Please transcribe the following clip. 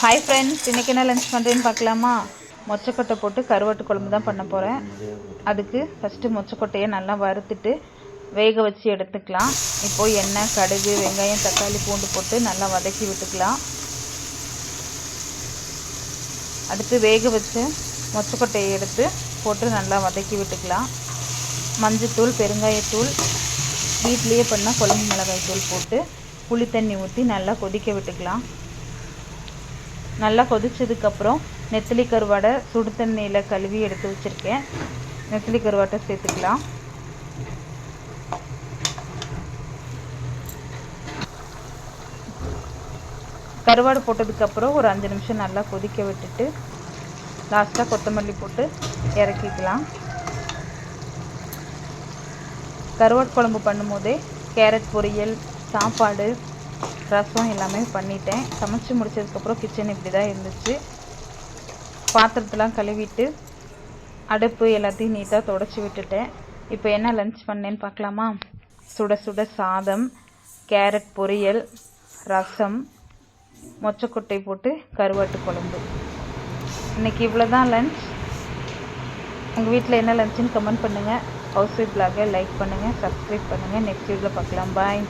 Hi friends, இன்றைக்கி என்ன lunch பண்ணுறேன்னு பார்க்கலாமா? மொச்சக்கொட்டை போட்டு கருவாட்டு குழம்பு தான் பண்ண போகிறேன். அதுக்கு ஃபஸ்ட்டு மொச்சக்கொட்டையை நல்லா வறுத்துட்டு வேக வச்சு எடுத்துக்கலாம். இப்போது எண்ணெய், கடுகு, வெங்காயம், தக்காளி, பூண்டு போட்டு நல்லா வதக்கி விட்டுக்கலாம். அடுத்து வேக வச்ச மொச்சக்கொட்டையை எடுத்து போட்டு நல்லா வதக்கி விட்டுக்கலாம். மஞ்சத்தூள், பெருங்காயத்தூள், வீட்டிலேயே பண்ண குழம்பு மிளகாய் தூள் போட்டு புளி தண்ணி ஊற்றி நல்லா கொதிக்க விட்டுக்கலாம். நல்லா கொதிச்சதுக்கப்புறம் நெத்திலி கருவாடை சுடு தண்ணியில் கழுவி எடுத்து வச்சுருக்கேன். நெத்திலி கருவாட்டை சேர்த்துக்கலாம். கருவாடு போட்டதுக்கப்புறம் ஒரு 5 நிமிஷம் நல்லா கொதிக்க விட்டுட்டு லாஸ்ட்டாக கொத்தமல்லி போட்டு இறக்கிக்கலாம். கருவாட்டு குழம்பு பண்ணும்போதே கேரட் பொரியல், சாப்பாடு, ரசம் எல்லாமே பண்ணிட்டேன். சமைச்சு முடிச்சதுக்கப்புறம் கிச்சன் இப்படி தான் இருந்துச்சு. பாத்திரத்தெலாம் கழுவிட்டு அடுப்பு எல்லாத்தையும் நீட்டாக தொடச்சி விட்டுட்டேன். இப்போ என்ன லஞ்ச் பண்ணேன்னு பார்க்கலாமா? சுட சுட சாதம், கேரட் பொரியல், ரசம், மொச்சக்கொட்டை போட்டு கருவாட்டு குழம்பு. இன்றைக்கி இவ்வளோ தான் லஞ்ச். உங்கள் வீட்டில் என்ன லஞ்சுன்னு கமெண்ட் பண்ணுங்கள். ஹவுஸ் ஒய்ஃப் பிளாகை லைக் பண்ணுங்கள், சப்ஸ்கிரைப் பண்ணுங்கள். நெக்ஸ்ட் வீடியோவில் பார்க்கலாம். பாய்.